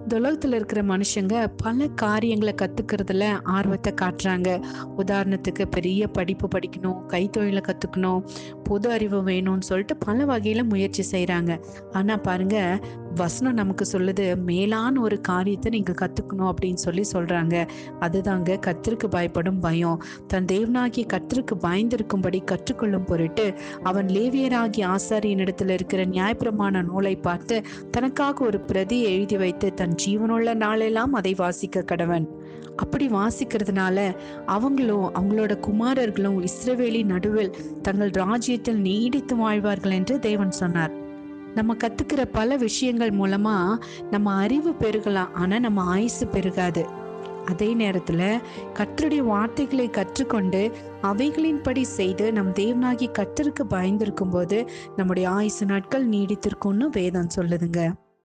இந்த உலகத்துல இருக்கிற மனுஷங்க பல காரியங்களை கத்துக்கிறதுல ஆர்வத்தை காட்டுறாங்க. உதாரணத்துக்கு பெரிய படிப்பு படிக்கணும், கைத்தொழிலை கத்துக்கணும், பொது அறிவு வேணும்னு சொல்லிட்டு பல வகையில முயற்சி செய்றாங்க. ஆனா பாருங்க, வசனம் நமக்கு சொல்லுது, மேலான ஒரு காரியத்தை நீங்க கத்துக்கணும் அப்படின்னு சொல்றாங்க. அதுதாங்க கர்த்தருக்கு பயப்படும் பயம். தன் தேவனாகிய கர்த்தருக்கு பயந்திருக்கும்படி கற்றுக்கொள்ளும் பொருட்டு அவன் லேவியராகிய ஆசாரியனிடத்தில் இருக்கிற நியாயப்பிரமாண நூலை பார்த்து தனக்காக ஒரு பிரதியை எழுதி வைத்து தன் ஜீவனுள்ள நாளெல்லாம் அதை வாசிக்க கடவன். அப்படி வாசிக்கிறதுனால அவங்களும் அவங்களோட குமாரர்களும் இஸ்ரவேலின் நடுவில் தங்கள் ராஜ்யத்தில் நீடித்து வாழ்வார்கள் என்று தேவன் சொன்னார். நம்ம கத்துக்கிற பல விஷயங்கள் மூலமா நம்ம அறிவு பெருகலாம், ஆனா நம்ம ஆயுசு பெருகாது. அதே நேரத்துல கர்த்தருடைய வார்த்தைகளை கற்றுக்கொண்டு அவைகளின்படி செய்து நம் தேவனாகி கர்த்தருக்கு பயந்திருக்கும் போது நம்முடைய ஆயுசு நாட்கள் நீடித்திருக்கும்னு வேதம் சொல்லுதுங்க.